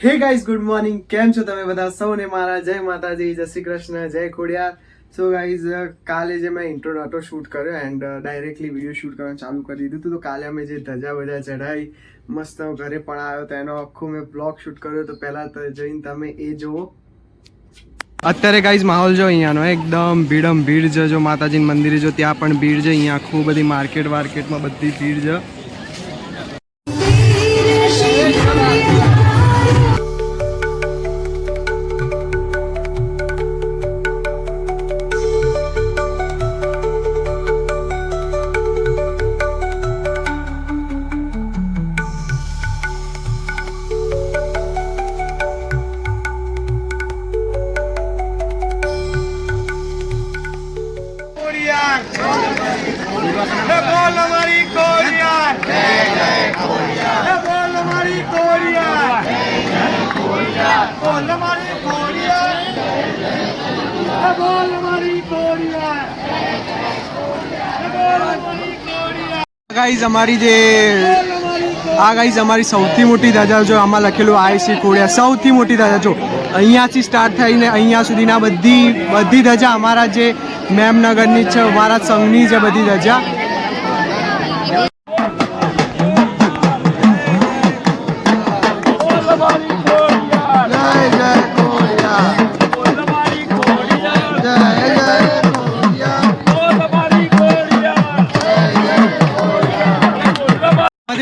Hey guys, good morning. કેમ છો તમે બધા? સૌને મારા જય માતાજી, જય શ્રી કૃષ્ણ, જય ખોડિયાર. સો ગાઈઝ, કાલે જે મેં ઇન્ટ્રો નહોતો શૂટ કર્યો એન્ડ ડાયરેક્ટલી વિડીયો શૂટ કરવાનું ચાલુ કરી દીધું હતું. તો કાલે અમે જે ધજા બધા ચઢાઈ મસ્ત ઘરે પણ આવ્યો તો એનો આખો મેં બ્લોગ શૂટ કર્યો. તો પહેલાં તો જઈને તમે એ જુઓ. અત્યારે ગાઈઝ માહોલ જો અહીંયાનો એકદમ ભીડમ ભીડ છે. જો માતાજીના મંદિરે જો ત્યાં પણ ભીડ છે. અહીંયા આખું બધી માર્કેટમાં બધી ભીડ છે. ગાઈઝ અમારી જે ગાઈઝ અમારી સૌથી મોટી ધજા જો આમાં લખેલું આઈસી ખોડિયાર સૌથી મોટી ધજા જો અહીંયાથી સ્ટાર્ટ થઈને અહીંયા સુધીના બધી ધજા અમારા જે મેમનગરની છે, અમારા સંઘની છે બધી ધજા.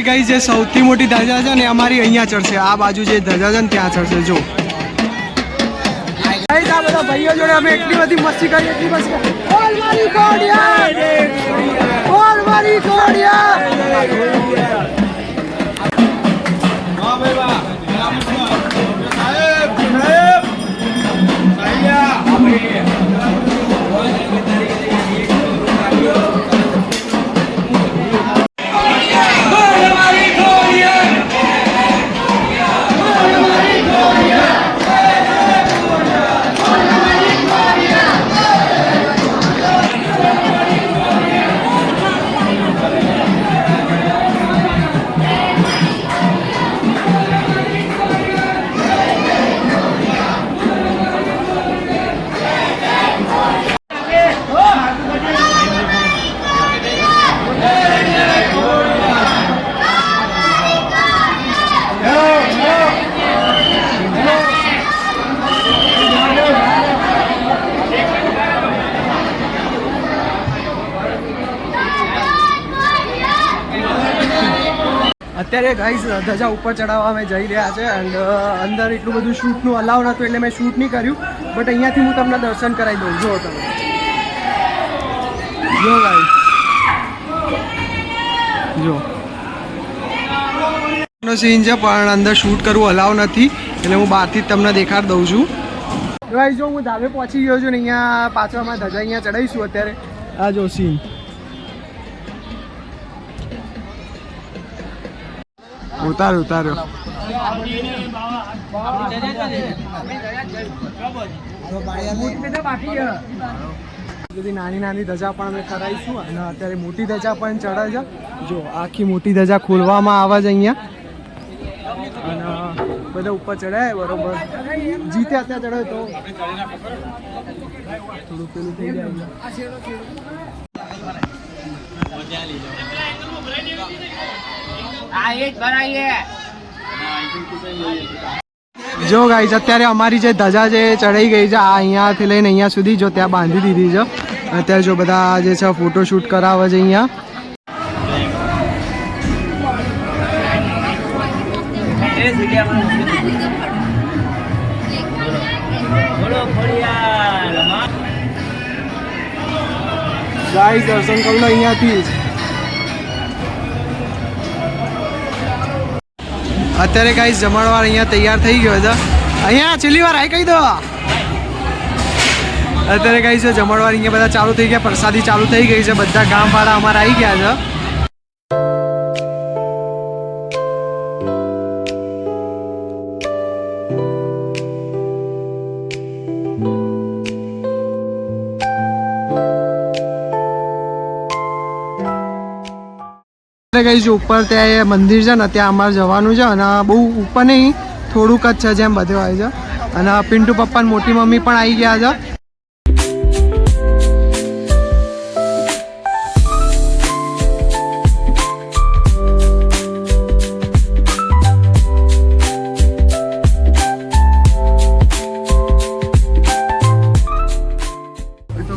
ગાઈઝ જે સૌથી મોટી ધજા છે ને અમારી અહીંયા ચડશે. આ બાજુ જે ધજા છે ને ત્યાં ચડશે. જો ગાઈઝ આ બધા ભાઈઓ જોડે અમે એટલી બધી મસ્તી કરી, એટલી મસ્તી કરી. બોલ મારી ખોડિયાર, બોલ મારી ખોડિયાર. વાહ ભાઈ વાહ. સાહેબ અત્યારે ગાઈઝ ધજા ઉપર ચડાવવા અમે જઈ રહ્યા છે એન્ડ અંદર એટલું બધું શૂટનું અલાવ નહોતું એટલે મેં શૂટ નહીં કર્યું. બટ અહીંયાથી હું તમને દર્શન કરાવી દઉં. જો તમે જો ગાઈઝ જો સીન છે પણ અંદર શૂટ કરવું અલાવ નથી એટલે હું બહારથી જ તમને દેખાડી દઉં છું. ગાઈઝ જો હું ધાબે પહોંચી ગયો છું ને અહીંયા પાછળમાં ધજા અહીંયા ચડાવીશું. અત્યારે આ જો સીન ઉતાર્યો. બધી નાની ધજા પણ અમે કરાવીશું અને અત્યારે મોટી ધજા પણ ચડે છે. જો આખી મોટી ધજા ખોલવામાં આવે છે અહીંયા અને બધા ઉપર ચડાય બરોબર. જીતે અત્યારે ચડાય તો થોડું પેલું થઈ જાય. જો ગાઈઝ અત્યારે અમારી જે ધજા જે ચડાઈ ગઈ છે આ અહીંયાથી લઈને અહીંયા સુધી જો ત્યાં બાંધી દીધી છે. અત્યારે જો બધા જે છે ફોટોશૂટ કરાવે છે અહીંયા. ગાઈઝ દર્શન કરી લો અહીંયાથી જ. અત્યારે ગાઈઝ જમણવાર અહીંયા તૈયાર થઈ ગયો છે. અહીંયા છેલ્લી વાર આવી કહી દો. અત્યારે ગાઈઝ જમણવાર અહીંયા બધા ચાલુ થઈ ગયા, પ્રસાદી ચાલુ થઈ ગઈ છે. બધા ગામવાળા અમારા આવી ગયા છે. ગાઈઝ ઉપર ત્યાં મંદિર છે ને ત્યાં અમારે જવાનું છે અને બહુ ઉપર નહીં થોડુંક જ છે જેમ બધે હોય છે. અને પિન્ટુ પપ્પા ને મોટી મમ્મી પણ આવી ગયા છે.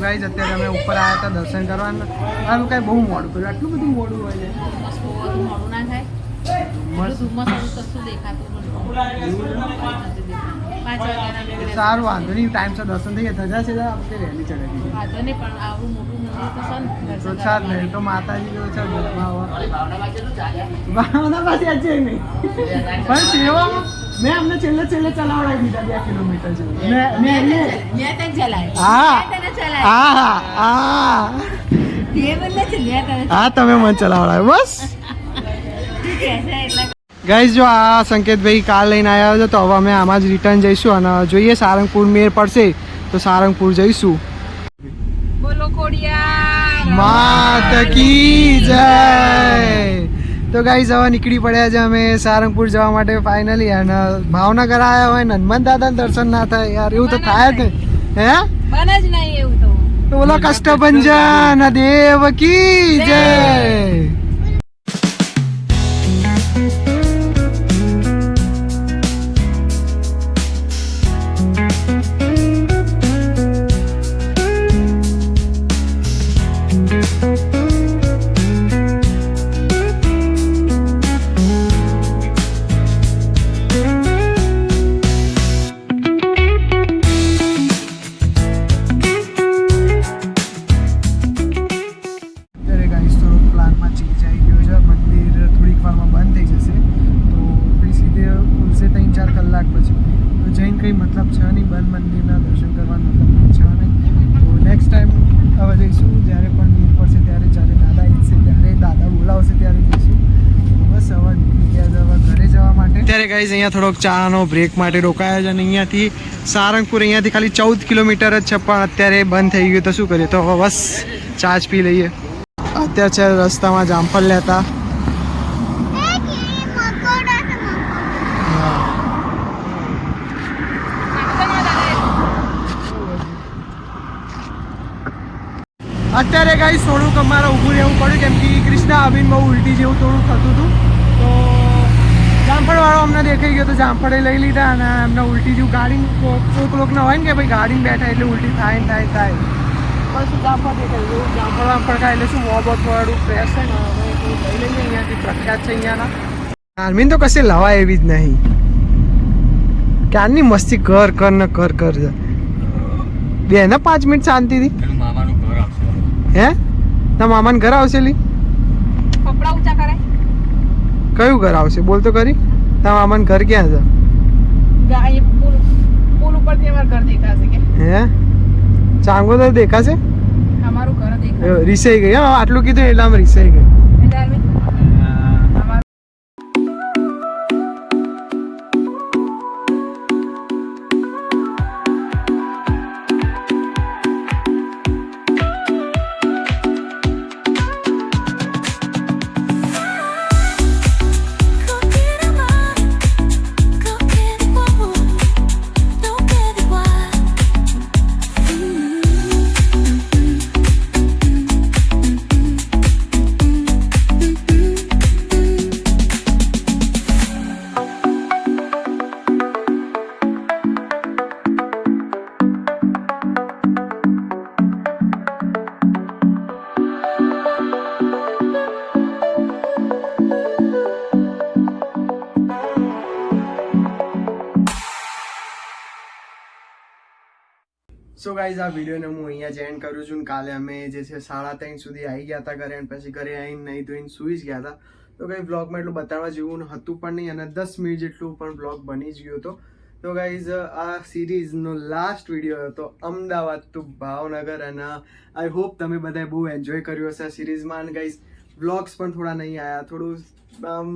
ગાઈઝ અત્યારે અમે ઉપર આવ્યા હતા દર્શન કરવા. આનું કઈ બહુ મોડું કર્યું, આટલું બધું મોડું હોય છે. મોડું ના થાય, સારું વાંધો નહીં, ટાઈમસર દર્શન થઈ ગયા. ધજા છે આપણે વહેલી ચડાવી તો ચાલ નહીં તો માતાજી તો ચાલ ભાવના પાસે છે નહીં પણ સેવામાં મેં અમને છેલ્લે ચલાવડાવી દીધા 2 કિલોમીટર હા તમે મને ચલાવડાવ્યો બસ. ગાઈઝ જો આ સંકેતભાઈ કાર લઈને આવ્યા છે તો હવે અમે આમાં જ રિટર્ન જઈશું અને જોઈએ સારંગપુર મેર પડશે તો સારંગપુર જઈશું. બોલો ખોડિયાર માત કી જય. તો ગાઈઝ હવે નીકળી પડ્યા છે અમે સારંગપુર જવા માટે ફાઇનલી. અને ભાવનગર આવ્યા હોય ને હનુમાન દાદા દર્શન ના થાય યાર, એવું તો થાય જ નહીં. હે બને જ નહીં એવું તો. બોલો કષ્ટભંજન દેવ કી જય. કંઈ મતલબ છે નહીં, બંધ મંદિરના દર્શન કરવાનો મતલબ છે નહીં. તો નેક્સ્ટ ટાઈમ હવે જઈશું જ્યારે પણ નીર પડશે ત્યારે, જ્યારે દાદા ઈચ્છશે ત્યારે, દાદા બોલાવશે ત્યારે જઈશું. બસ હવે નીકળી ગયા હવે ઘરે જવા માટે. અત્યારે ગાઈઝ અહીંયા થોડોક ચાનો બ્રેક માટે રોકાયા છે અને અહીંયાથી સારંગપુર અહીંયાથી ખાલી 14 કિલોમીટર જ છે પણ અત્યારે બંધ થઈ ગયું તો શું કરીએ, તો હવે બસ ચા જ પી લઈએ. અત્યારે છે રસ્તામાં જામફળ લેતા. અત્યારે ગાઈસ થોડુંક અમારે ઊભું રહેવું પડ્યું કેમ કે કૃષ્ણા આવીને બહુ ઉલટી જેવું થોડું થતું હતું. તો જામફળવાળો અમને દેખાઈ ગયો તો જામફળે લઈ લીધા અને એમને ઉલટી જેવું ગાડી કોક લોકના હોય ને કે ભાઈ ગાડીને બેઠા એટલે ઉલટી થાય ને થાય બસ જામફળ દેખાઈ ગયું. જામફળ ખાય એટલે શું મોબો થોડું ફ્રેશ છે ને હવે લઈ લઈએ. અહીંયાથી પ્રખ્યાત છે અહીંયાના. આર્મીન તો કશે લવાય એવી જ નહીં, ક્યારની મસ્તી કર છે બે ને 5 મિનિટ શાંતિથી. હે તારા મામાને ઘર આવશે લી? કપડા ઊંચા કરે. કયું ઘર આવશે બોલ તો કરી. તારા મામાને ઘર ક્યાં છે? ગાય પુલ ઉપરથી અમારું ઘર દેખાશે કે. હે ચાંગો તો દેખાશે. અમારું ઘર દેખાશે. રીસાઈ ગઈ. હા આટલું કીધું એટલે આમ રીસાઈ ગઈ. સો ગાઈઝ આ વિડીયોને હું અહીંયા જ એન્ડ કરું છું. કાલે અમે જે છે 3:30 સુધી આવી ગયા હતા ઘરે અને પછી ઘરે આવીને નહીં ધોઈને સૂઈ જ ગયા હતા. તો કંઈ બ્લોગમાં એટલું બતાવવા જેવું હતું પણ નહીં અને 10 મિનિટ જેટલું પણ બ્લોગ બની જ ગયો હતો. તો ગાઈઝ આ સિરીઝનો લાસ્ટ વિડીયો હતો અમદાવાદ ટુ ભાવનગર અને આઈ હોપ તમે બધાએ બહુ એન્જોય કર્યું હશે આ સિરીઝમાં. અને ગાઈઝ બ્લોગ્સ પણ થોડા નહીં આવ્યા, થોડું આમ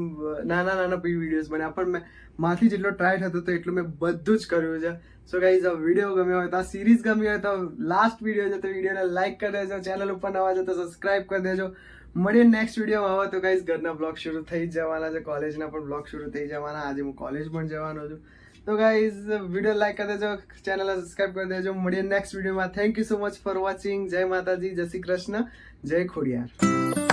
નાના વિડીયોઝ બન્યા પણ મેં માથી જેટલો ટ્રાય થતો હતો એટલું મેં બધું જ કર્યું છે. સો ગાઈઝ આ વિડીયો ગમ્યો હોય તો આ સિરીઝ ગમી હોય તો લાસ્ટ વિડીયો છે તો વિડીયોને લાઈક કરી દેજો, ચેનલ ઉપર નવા છે તો સબસ્ક્રાઈબ કરી દેજો. મળીએ નેક્સ્ટ વિડીયોમાં. હવે તો ગાઈઝ ઘરના બ્લોગ શરૂ થઈ જ જવાના છે, કોલેજના પણ બ્લોગ શરૂ થઈ જવાના. આજે હું કોલેજ પણ જવાનો છું. તો ગાઈઝ વિડીયો લાઈક કરી દેજો, ચેનલ સબસ્ક્રાઇબ કરી દેજો. મળીએ નેક્સ્ટ વિડીયોમાં. Thank you so much for watching. જય માતાજી, જય શ્રી કૃષ્ણ, જય ખોડિયાર.